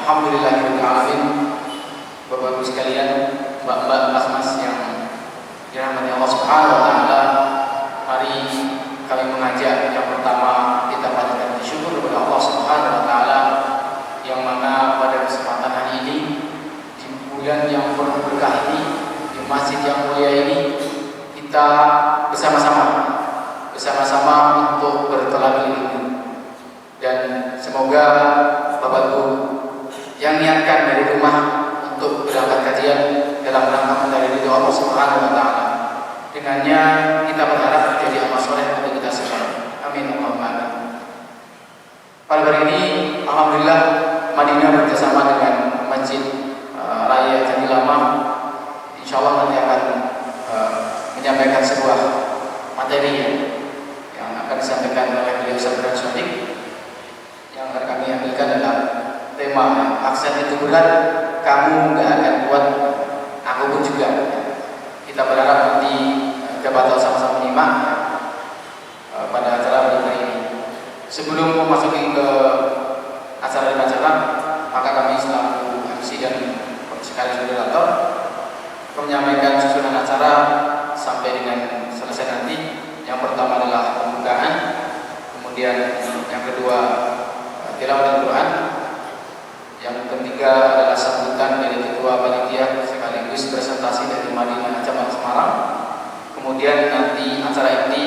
Alhamdulillahirrahmanirrahim. Bapak Ibu sekalian, Mbak-mbak, mas-mas yang dirahmati Allah Subhanahu wa taala, mari kami mengajak yang pertama kita panjatkan syukur kepada Allah Subhanahu wa taala yang mana pada kesempatan hari ini di bulan yang penuh berkah ini, di masjid yang mulia ini, kita bersama-sama untuk bertolak ilmu. Dan semoga Bapak Ibu yang niatkan dari rumah untuk berangkat kajian dalam rangka mencari ridho Allah Subhanahu wa taala, dengannya kita berharap menjadi amal soleh untuk kita semua. Amin Allahumma amin. Pada hari ini alhamdulillah Madinah bekerjasama dengan Masjid Raya Jami Lama insyaallah nanti akan menyampaikan sebuah materi yang akan disampaikan oleh beliau Ustaz Sodik. Yang akan kami ambilkan adalah tema aksen itu berat, kamu nggak akan kuat, aku pun juga. Kita berharap nanti dapat sama-sama menyimak pada acara hari ini. Sebelum memasuki ke acara maka kami selaku MC dan sekaligus moderator menyampaikan susunan acara sampai dengan selesai nanti. Yang pertama adalah pembukaan, kemudian yang kedua tilawah Al-Quran, yang ketiga adalah sambutan dari ketua panitia sekaligus presentasi dari Madinah Cabang Semarang. Kemudian nanti acara ini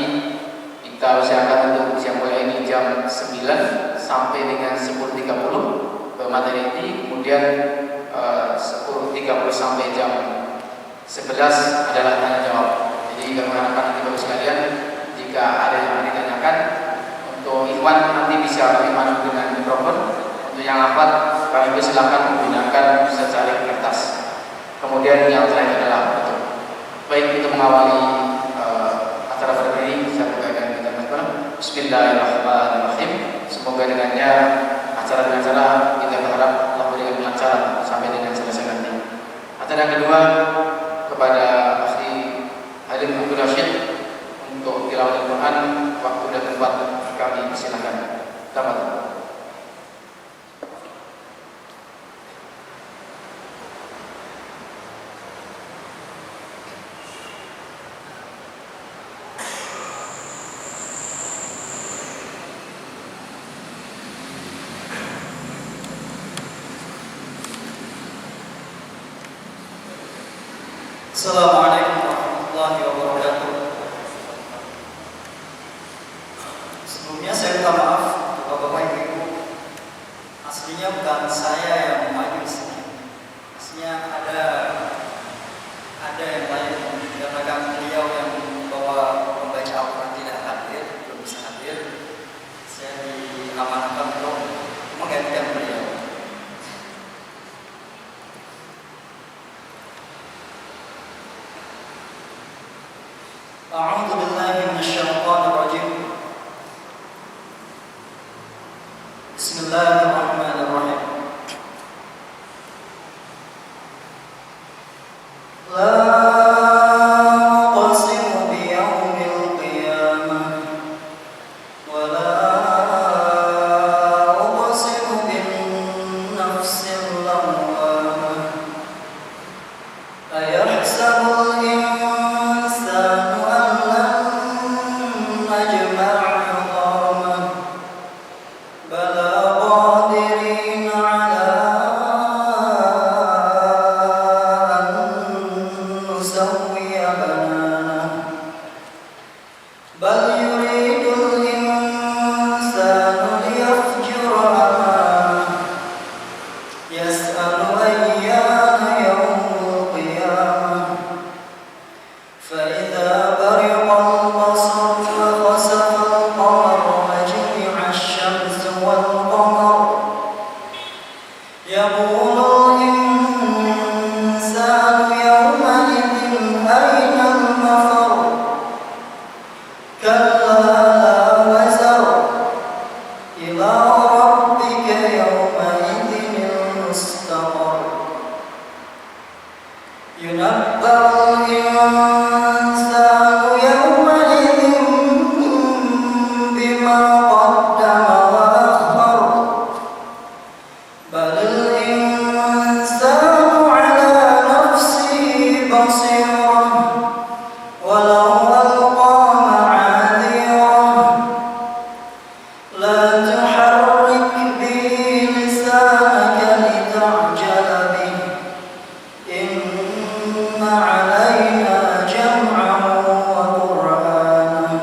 kita usahakan untuk siang mulai ini jam 9 sampai dengan 10.30 materi ini. Kemudian 10.30 sampai jam 11 adalah tanya jawab. Jadi kami harapkan nanti Bapak sekalian, jika ada yang ditanyakan untuk ikhwan nanti bisa kami maju dengan mikrofon. Untuk yang rapat kami silakan menggunakan secari kertas. Kemudian yang terakhir adalah foto. Baik, kita mengawali acara pada ini. Saya bukakan kita berdoa. Bismillahirrahmanirrahim. Semoga dengannya acara kita berharap Allah berikan kelancaran sampai dengan selesai nanti. Acara kedua kepada Akhi Halim Abdul Rashid untuk tilawah Al-Quran, waktu dan tempat kami silakan. Selamat. Assalamualaikum warahmatullahi wabarakatuh. Sebelumnya saya minta maaf kepada Bapak Ibu. Aslinya bukan saya yang maju di sini. Aslinya ada yang lain, karena beliau yang membawa pembaca Al-Quran tidak hadir, belum bisa hadir. Saya diamanahkan untuk menggantikan beliau. A'udzu billahi minasyaitonir rajim. Bismillahirrahmanirrahim. La uqsimu biyaumil qiyamah wa la uqsimu bin nafsil lawwamah. Ayahsabul يسوي بنانه بل يريد الإنسان ليفجر أمامه يسأل أيان يوم القيامة فإذا برق البصر وخسف القمر وجمع الشمس والقمر يقول الإنسان يومئذ أين المفر كلا لا وزر إلى ربك يومئذ المستقر ينبأ الإنسان يومئذ بما قدم وأخر بل الإنسان على نفسه بصيرة ولو ألقى معاذيره لا تحرك به لسانك لتعجل به إن علينا جمعه وقرآنه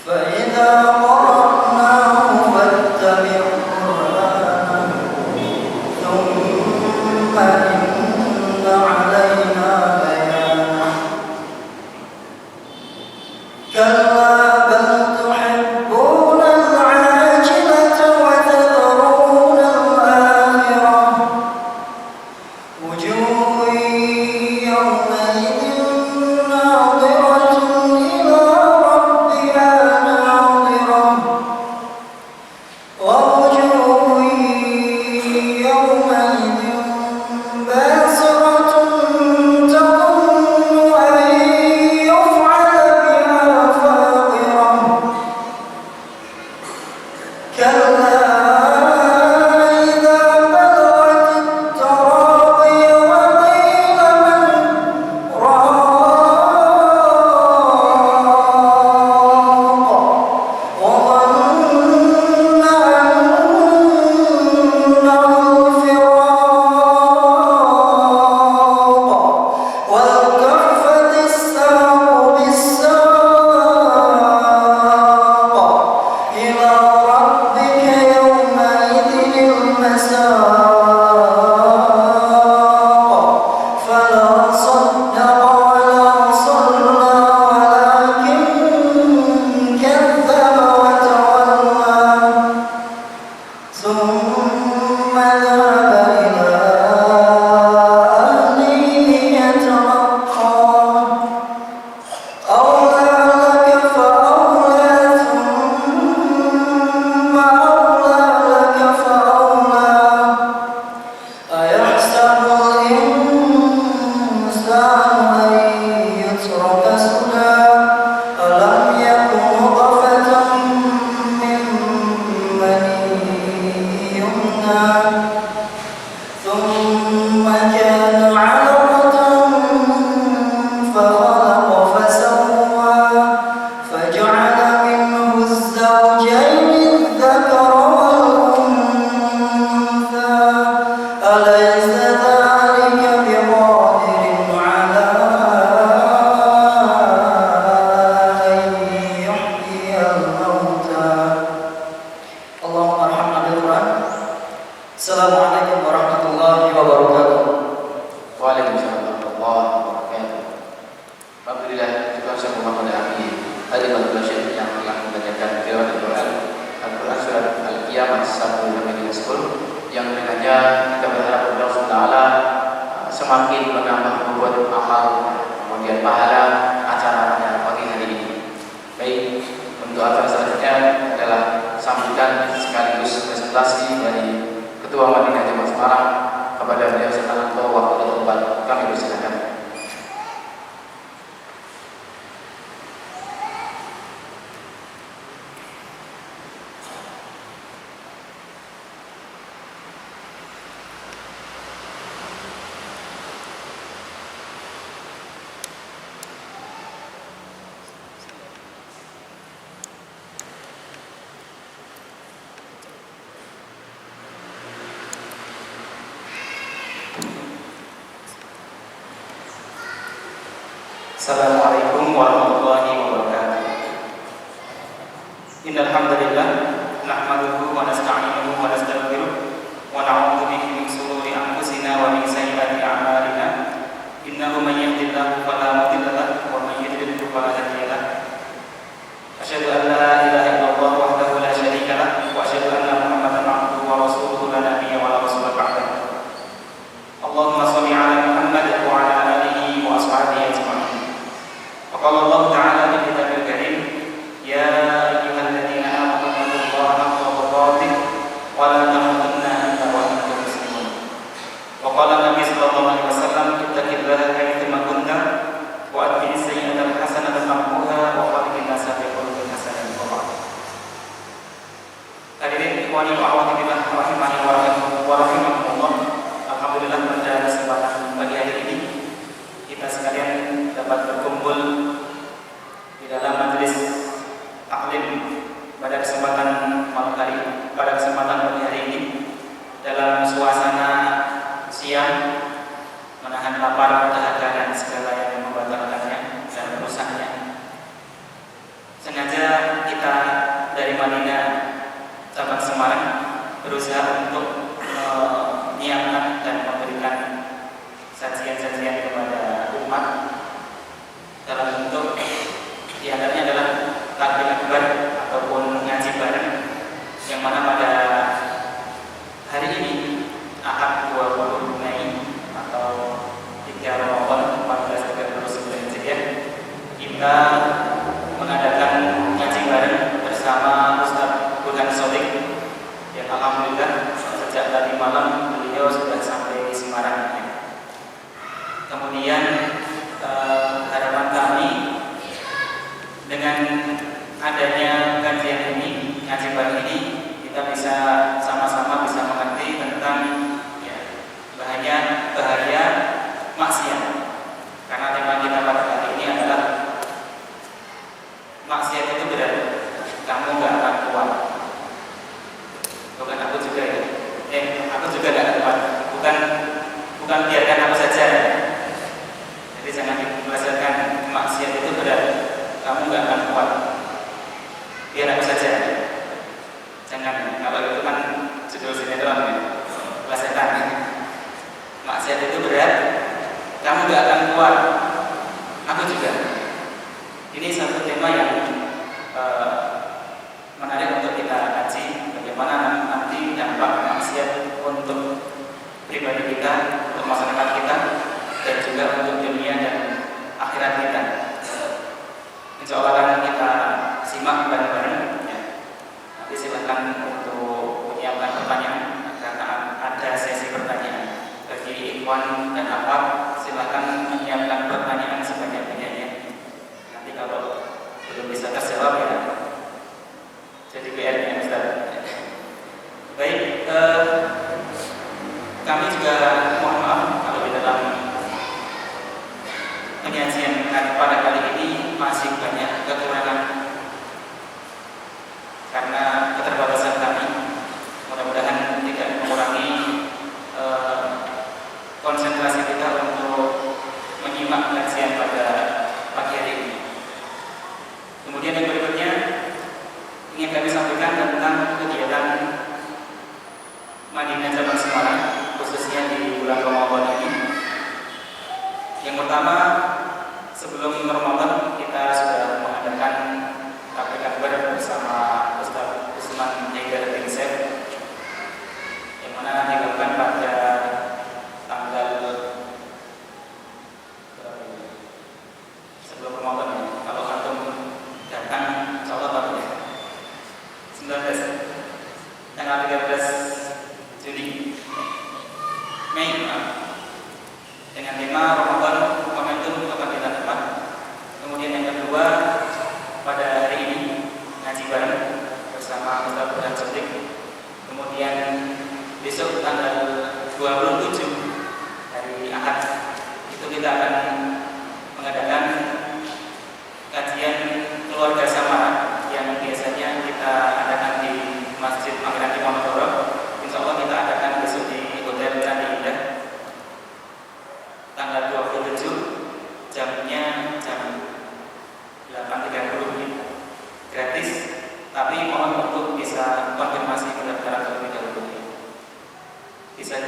فإذا قرأناه فاتبع قرآنه ثم إن علينا بيانه كلا بل تحبون العاجلة وتذرون الآخرة وجوه يومئذ ناظرة إلى ربها ناظرة ووجوه يومئذ باسرة تظن أن يفعل بها فاقرة كلا إذا بلغت التراقي وقيل من راق وظن أنه الفراق والتفت الساق بالساق إلى ربك يومئذ المساق فلا صدق ولا صلى ولكن كذب وتولى ثم ذهب إلى أهله يتمطى أولى لك فأولى ثم أولى لك فأولى أيحسب الإنسان أن يترك سدى ألم يك نطفة من مني يمنى ثم كان علقة فخلق فسوى فجعل منه الزوجين الذكر والأنثى أليس ذلك بقادر على أن يحيي الموتى اللهم ارحمنا بالقرآن. Assalamualaikum warahmatullahi wabarakatuh. Waalaikumsalam warahmatullahi wabarakatuh. Alhamdulillah, kita bisa memahami hari pada syekh yang telah membacakan tilawah Al-Quran surat Al-Qiyamah 1-10 yang dengannya kita berharap Allah SWT semakin menambah membuat amal kemudian pahala acara pada pagi hari ini. Baik, untuk acara selanjutnya adalah sambutan sekaligus presentasi dari Ketua Madinah Jemaah Semarang kepada beliau sekarang waktu tempat kami persilakan. Assalamualaikum warahmatullahi wabarakatuh. Innal hamdalillah nahmaduhu wa nasta'inuhu wa nastaghfiruh wa na'udzu bihi min shururi anfusina wa min sayyiati a'malina. Innahu may yahdihillahu fala mudilla lahu wa may yudlil fala hadiya lahu. Asyhadu an la ilaha illallah wahdahu la syarika lahu wa asyhadu anna Muhammadan 'abduhu wa rasuluhu la nabiyya wa la rasula ba'dahu. Allahumma shalli 'ala Muhammad wa 'ala alihi wa ashabihi ajma'in. Qala Allah Ta'ala fi Kitabil Karim, ya ayyuhalladzina amanu taqullaha haqqa tuqatih wa la tamutunna illa wa antum muslimun. Wa qala Nabi sallallahu alaihi wasallam, ittaqillaha haitsu ma kunta wa atbi'is sayyi'atal hasanata tamhuha wa khaliqin nasa bi khuluqin hasanin wa ba'd. Hadirin ikhwani wa akhwati fillah rahimani wa rahimakumullah. Alhamdulillah pada kesempatan pagi hari ini kita sekalian dapat berkumpul di dalam majelis taklim pada kesempatan malam hari, pada kesempatan pagi hari ini dalam suasana siang, menahan lapar, dahaga dan segala yang membatalkannya dan merusaknya. Sengaja kita dari Madinah cabang Semarang berusaha untuk menyiapkan dan memberikan sajian-sajian kepada umat dalam bentuk diantaranya adalah takbir akbar ataupun ngaji bareng, yang mana pada hari ini Ahad 20 Mei atau 3 Ramadan 1439 Hijriah kita mengadakan ngaji bareng bersama Ustaz Burhan Shodiq yang alhamdulillah sejak tadi malam beliau sudah sampai di Semarang. Kemudian harapan kami dengan adanya kajian ini, ngaji bareng ini, kita bisa sama-sama bisa mengerti tentang bahaya maksiat. Karena tema kita pada hari ini adalah maksiat itu berat, kamu gak akan kuat. Bukan aku juga ya, aku juga gak kuat. Bukan biarkan aku saja. Jadi jangan dipelesetkan, maksiat itu berat, kamu gak akan kuat. Biar aku saja. Jangan, kalau itu kan judul sinetron ya, pelesetan. Maksiat itu berat, kamu gak akan kuat. Aku juga. Ini satu tema yang menarik untuk kita kaji. Bagaimana nanti dampak maksiat untuk pribadi kita, untuk masyarakat kita, dan juga untuk dunia dan akhirat kita. Insya Allah akan kita simak bareng-bareng ya. Nanti silakan untuk menyiapkan pertanyaan karena ada sesi pertanyaan bagi ikhwan dan akhwat. Silakan menyiapkan pertanyaan sebanyak-banyaknya. Nanti kalau belum bisa terjawab ya jadi PR-nya Ustaz. Baik, kami juga mohon maaf kalau di dalam penyajian pada kali ini masih banyak kekurangan karena keterbatasan kami. Mudah-mudahan tidak mengurangi konsentrasi kita untuk menyimak kajian pada pagi hari ini. Kemudian yang berikutnya ingin kami sampaikan tentang kegiatan Madinah Cabang Semarang khususnya di bulan Ramadan ini. Yang pertama, sebelum Ramadan kita sudah mengadakan takbir akbar bersama Ustaz Usman Haidar bin Said, yang mana dilakukan pada tanggal sebelum Ramadan ya. Kalau antum datang, insyaallah baru ya. 19 tanggal 13 Juni Mei dengan tema Ramadan momentum kebangkitan umat. Kemudian yang kedua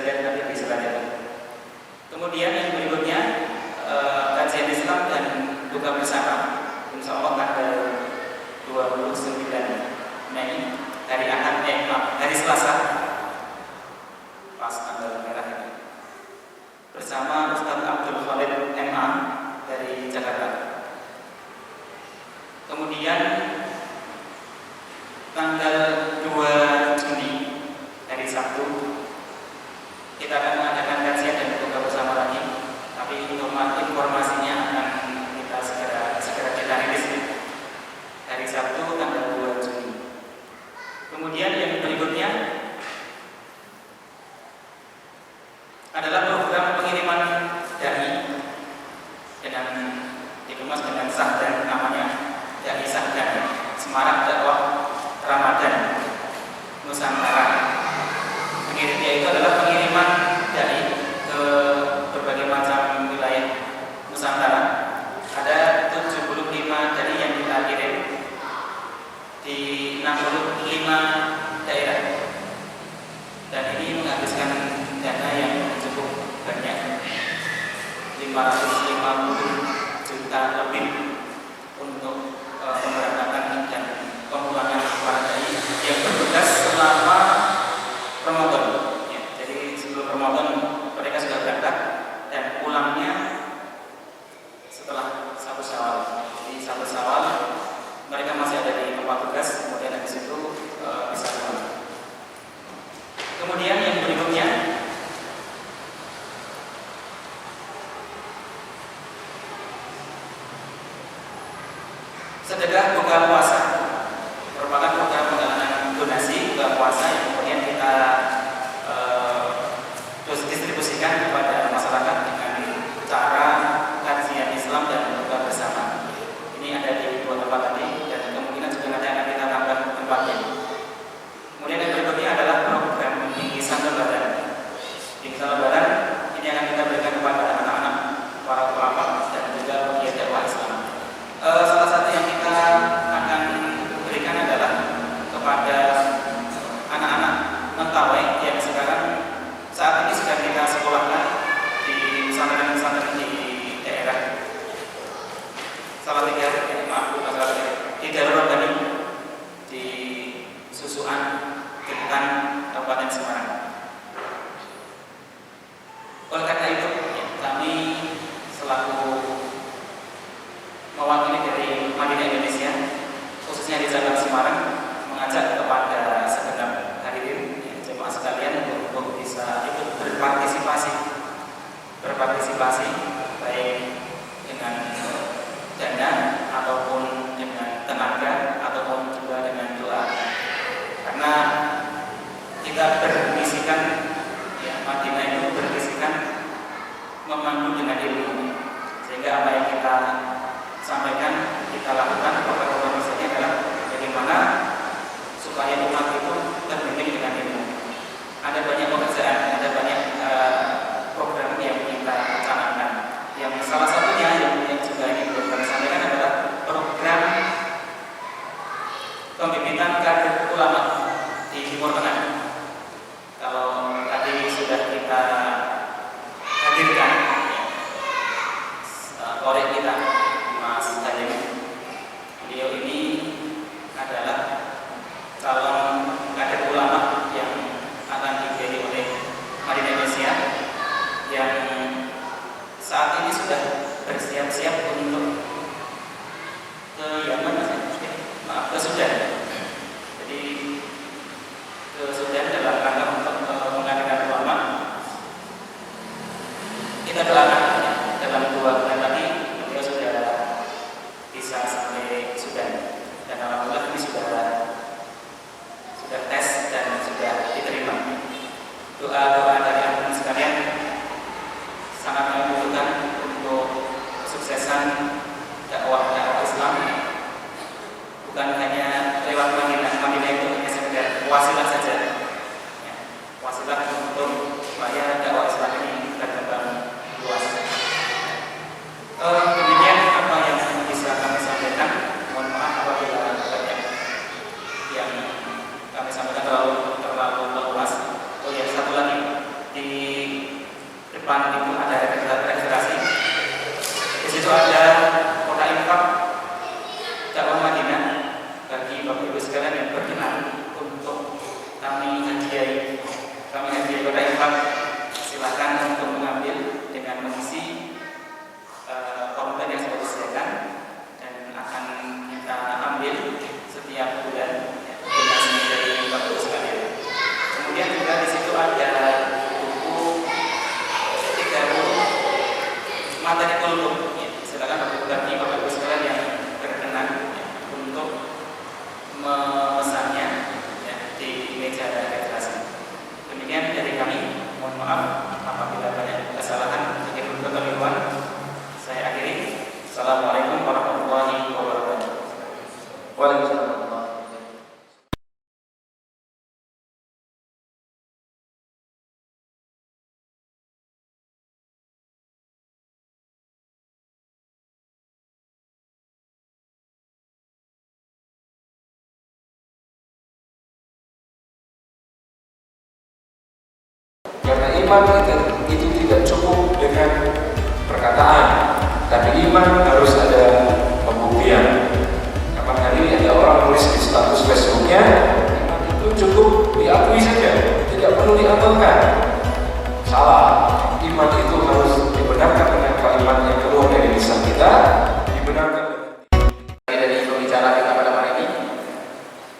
dilihat nanti di selanjutnya. Kemudian yang berikutnya kajian Islam dan buka bersama, insya Allah tanggal 29 Mei hari Selasa, pas tanggal merah ini, bersama Ustaz Abdul Khalid MA dari Jakarta. Kemudian tanggal 2 Juni hari Sabtu kita akan mengadakan kajian dan buka bersama lagi, tapi informasinya akan kita segera kita rilis hari Sabtu tanggal 2 Juni. Kemudian yang berikutnya adalah program pengiriman dai dengan dikemas dengan sahdan, namanya dai sahdan Semarak Dakwah Ramadan Nusantara. Pengirimnya itu adalah pengiriman dai ke berbagai macam wilayah Nusantara. Ada 75 dai yang kita kirim di 65 daerah, dan ini menghabiskan dana yang cukup banyak, 550 juta lebih untuk pemberangkatan dan pemulangan para dai yang bertugas selama Ramadan. Ya, jadi sebelum Ramadan mereka sudah berangkat dan pulangnya setelah 1 Syawal. Jadi 1 Syawal mereka masih ada di tempat tugas, kemudian habis itu bisa pulang. Kemudian yang berikutnya sedekah buka puasa, merupakan program penggalangan donasi buka puasa yang kemudian kita distribusikan kepada masyarakat dengan cara kajian Islam dan buka bersama. Ini ada di 2 tempat tadi, dan kemungkinan juga nanti akan kita tambah tempat lain. Kemudian yang berikutnya adalah program bingkisan lebaran. Bingkisan lebaran ini akan kita berikan kepada anak-anak, para ulama dan juga pegiat dakwah Islam. Salah satu yang kita akan berikan adalah kepada anak-anak mentawai yang sekarang saat ini sudah kita sekolahkan di pesantren-pesantren di daerah Salatiga, di Darul Rabbani, di Susuan, Kebutan, Kabupaten Semarang. Oleh karena itu, kami selaku mewakili dari Madinah Indonesia, khususnya di Cabang Semarang, mengajak kepada segenap hadirin jemaah sekalian untuk bisa ikut berpartisipasi baik dengan dana ataupun dengan tenaga ataupun juga dengan doa, karena kita bermisikan, ya, Madinah itu bermisikan memandu dengan ilmu, sehingga apa yang kita sampaikan, kita lakukan, program misalnya adalah bagaimana supaya umat itu terbimbing dengan ilmu. Ada banyak pekerjaan, ada banyak program yang kita canangkan. Yang salah satunya yang juga ini belum kami sampaikan adalah program pembibitan kader ulama di Timur Tengah. Kalau tadi sudah kita hadirkan korek kita, Mas Tajim, beliau ini adalah calon kader ulama yang akan dipilih oleh Madinah Indonesia, yang saat ini sudah bersiap-siap untuk ke Yaman, ke Sudan. Jadi ke Sudan dalam rangka untuk mengadakan ulama. Kita doakan dalam 2 bulan lagi beliau sudah bisa sampai Sudan, dan alhamdulillah ini sudah tes dan sudah diterima. Doa-doa dari teman sekalian sangat kami butuhkan untuk kesuksesan iman itu tidak cukup dengan perkataan, tapi iman harus ada pembuktian. Kapan hari ini ada orang nulis di status Facebooknya, iman itu cukup diakui saja, tidak perlu diamalkan. Salah. Iman itu harus dibenarkan dengan kalimat yang keluar dari lisan kita, dibenarkan dari pembicara kita pada hari ini.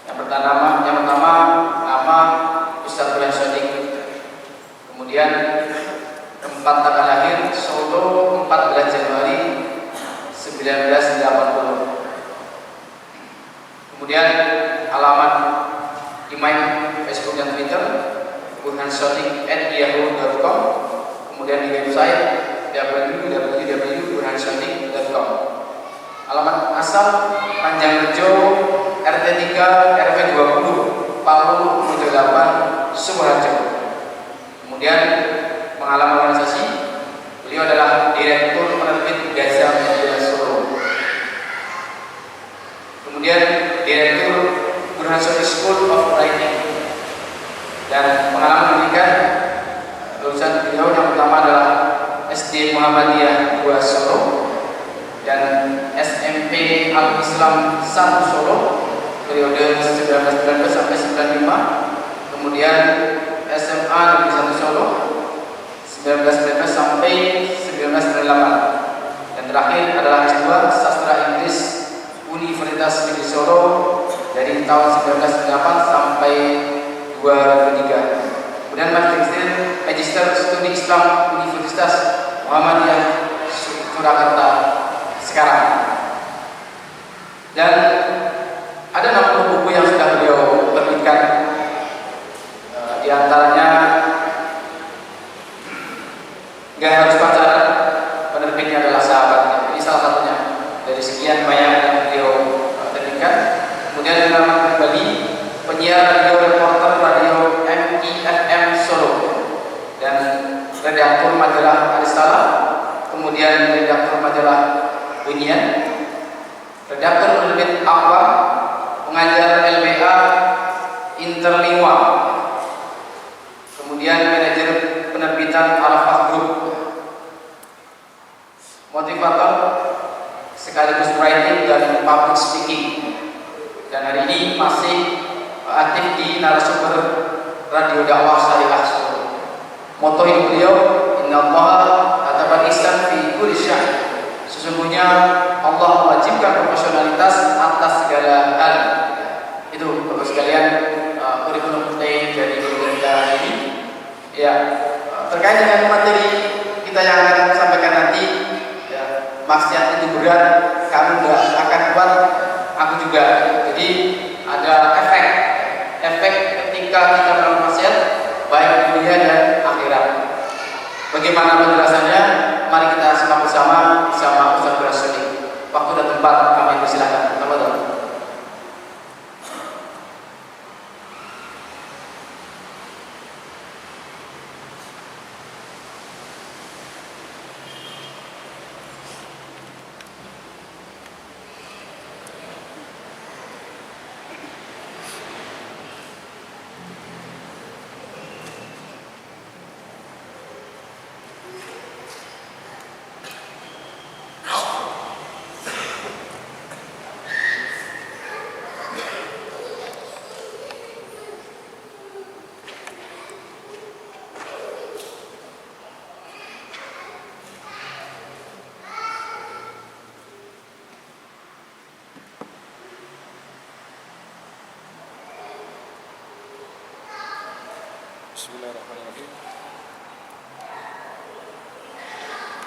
Yang pertama nama Ustaz Bulan Sodik. Kemudian tempat tanggal lahir Solo 14 Januari 1980. Kemudian alamat email, Facebook dan Twitter burhansodik@yahoo.com. Kemudian di website www.burhansodik.com. Alamat asal Panjangrejo RT 3 RW 20 Palu 78 Sukoharjo. Kemudian pengalaman organisasi, beliau adalah Direktur Penerbit Gaza Media Solo. Kemudian Direktur Burhan Sodik School of Writing. Dan pengalaman pendidikan, lulusan beliau yang pertama adalah SD Muhammadiyah 2 Solo dan SMP Al Islam 1 Solo periode 1919 sampai 95. Kemudian SMA Negeri 1 Solo 1919 sampai 1998. Dan terakhir adalah S2 Sastra Inggris Universitas Negeri Solo dari tahun 1998 sampai 2003. Kemudian Magister Studi Islam Universitas Muhammadiyah Surakarta sekarang. Dan ada 60 buku yang sudah beliau terbitkan. Di antaranya Gak Harus Pacaran, penerbitnya adalah sahabatnya. Ini salah satunya dari sekian banyak yang beliau terbitkan. Kemudian nama kembali penyiar radio reporter radio MIFM Solo dan redaktur majalah Aristala, kemudian redaktur majalah Bunyian, redaktur penerbit Aqua, pengajar LBA Interlingua, kemudian manajer penerbitan Arafah Group, motivator sekaligus writing dan public speaking, dan hari ini masih aktif di narasumber Radio Dakwah Syariah Solo. Moto hidup beliau, Innallaha katabal ihsan fi kulli syai'. Sesungguhnya Allah mewajibkan proporsionalitas atas segala hal. Itu Bapak sekalian kurikulum vitae dari pemerintah ini. Ya, terkait dengan materi kita yang akan sampaikan nanti, ya, maksiat itu berat, kamu nggak akan kuat, aku juga. Jadi ada efek ketika kita melakukan maksiat baik dunia dan akhirat. Bagaimana penjelasannya? Mari kita simak bersama Ustaz Bulan Sodik. Waktu dan tempat kami persilakan. Teman-teman.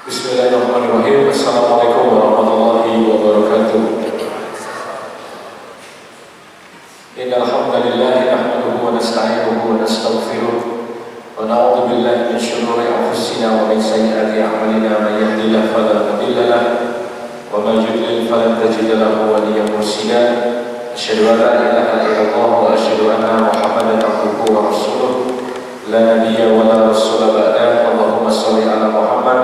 Bismillahirrahmanirrahim. Assalamualaikum warahmatullahi wabarakatuh. Innal hamdalillah nahmaduhu wa nasta'inuhu wa nastaghfiruh wa na'udzu billahi min shururi anfusina wa min sayyiati a'malina man yahdihillahu fala mudilla lahu wa man yudlil falan tajida lahu waliyyan murshida. Asyhadu an la ilaha illallah wa asyhadu anna Muhammadan abduhu wa rasuluh. La nabiyya wa la rasula ba'dahu. Allahumma shalli ala Muhammad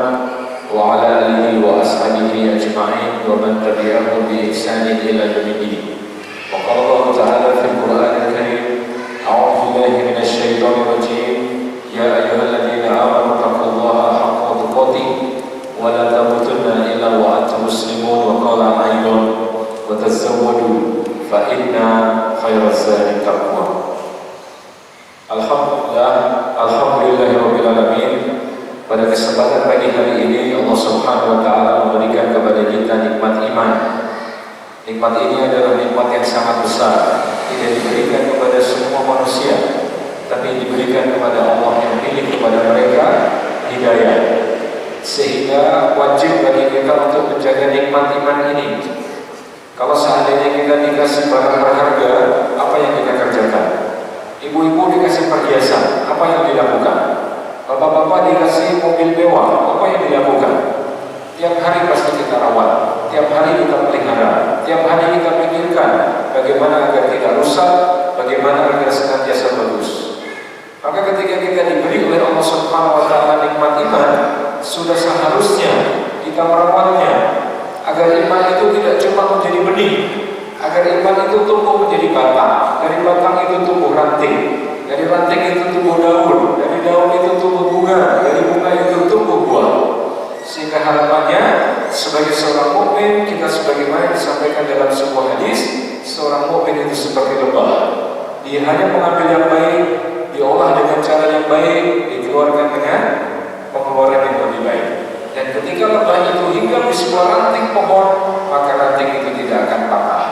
wa ala alihi wa ashabihi ajma'in wa man tabi'ahum bi ihsanin ila yaumil. Wa qala Allah ta'ala fil Qur'anil Karim, a'udzu billahi minasy syaithanir rajim, ya ayyuhalladzina amanu fa inna khairaz zadi taqwa. Alhamdulillahirabbil alamin. Pada kesempatan pagi hari ini Allah Subhanahu wa taala memberikan kepada kita nikmat iman. Nikmat ini adalah nikmat yang sangat besar, tidak diberikan kepada semua manusia, tapi diberikan kepada Allah yang pilih kepada mereka hidayah. Sehingga wajib bagi kita untuk menjaga nikmat iman ini. Kalau seandainya kita dikasih barang berharga, apa yang kita kerjakan? Ibu-ibu dikasih perhiasan, apa yang dilakukan? Bapak-bapak dikasih mobil mewah, apa yang dilakukan? Tiap hari pasti kita rawat, tiap hari kita pelihara, tiap hari kita pikirkan bagaimana agar tidak rusak, bagaimana agar senantiasa bagus. Maka ketika kita diberi oleh Allah Subhanahu wa taala nikmat iman, sudah seharusnya kita merawatnya agar iman itu tidak cuma menjadi benih, agar iman itu tumbuh menjadi batang, dari batang itu tumbuh ranting, dari ranting itu tumbuh daun, dari daun itu tumbuh bunga, dari bunga itu tumbuh buah. Sehingga harapannya sebagai seorang mukmin, kita sebagaimana disampaikan dalam sebuah hadis, seorang mukmin itu seperti lebah. Dia hanya mengambil yang baik, diolah dengan cara yang baik, dikeluarkan dengan pengeluaran yang lebih baik. Dan ketika lebah itu hinggap di sebuah ranting pohon, maka ranting itu tidak akan patah.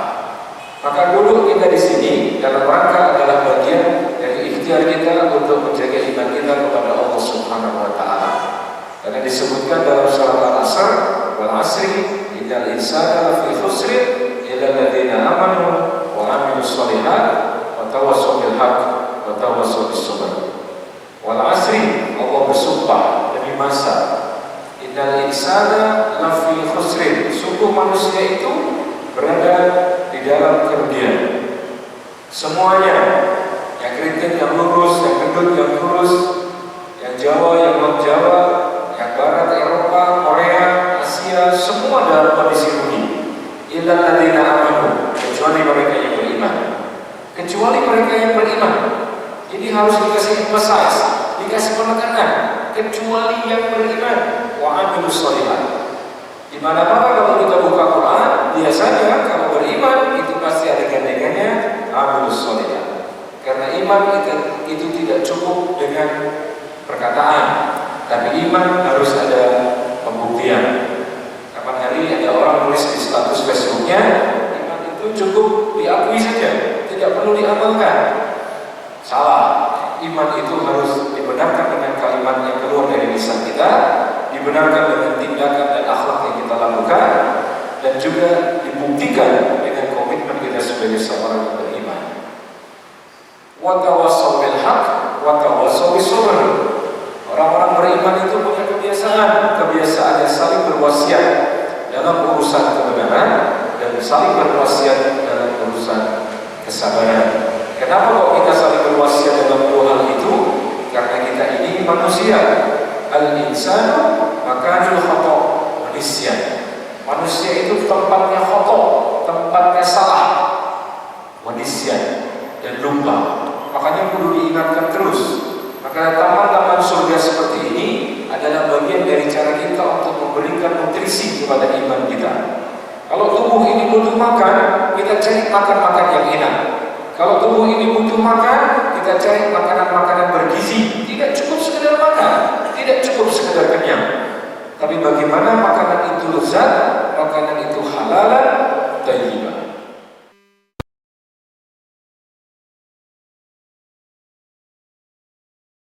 Maka dulu kita di sini dalam rangka adalah bagian dari ikhtiar kita untuk menjaga iman kita kepada Allah Subhanahu wa taala. Karena disebutkan dalam surat Al-Asr, wal asri innal insana lafi khusr illa alladziina amanu wa 'amilus shalihat wa tawassaw bil haqq wa tawassaw bis sabr. Wal asri, Allah bersumpah demi masa. Innal insana lafi khusr, sungguh manusia itu berada di dalam kerugian. Semuanya, yang keriting, yang lurus, yang gendut, yang kurus, yang Jawa, yang non Jawa, yang Barat, Eropa, Korea, Asia, semua dalam kondisi rugi. Illa alladziina amanu, kecuali mereka yang beriman. Kecuali mereka yang beriman. Ini harus dikasih emphasize, dikasih penekanan. Kecuali yang beriman, wa 'amilus shalihat. Di mana-mana kalau kita buka Quran, biasanya kalau beriman itu pasti ada gandengannya 'amilus shalihat. Karena iman itu tidak cukup dengan perkataan, tapi iman harus ada pembuktian. Kapan hari ada orang nulis di status Facebooknya, iman itu cukup diakui saja, tidak perlu diamalkan. Salah. Iman itu harus dibenarkan dengan kalimat yang keluar dari lisan kita, dibenarkan dengan tindakan dan akhlak yang kita lakukan, dan juga dibuktikan dengan komitmen kita sebagai seorang yang beriman. Wa tawassaw bil haqq wa tawassaw bis sabr. Orang-orang beriman itu punya kebiasaan yang saling berwasiat dalam urusan kebenaran dan saling berwasiat dalam urusan kesabaran. Kenapa kok kita saling berwasiat dalam dua hal itu? Karena kita ini manusia. Al-insanu makanul khata', manusia. Manusia itu tempatnya khata', tempatnya salah, manusia dan lupa. Makanya perlu diingatkan terus. Maka taman-taman surga seperti ini adalah bagian dari cara kita untuk memberikan nutrisi kepada iman kita. Kalau tubuh ini butuh makan, kita cari makan-makan yang enak. Kalau tubuh ini butuh makan, kita cari makanan-makanan bergizi. Tidak cukup sekedar makan, tidak cukup sekedar kenyang. Tapi bagaimana makanan itu lezat, makanan itu halal, thayyibah.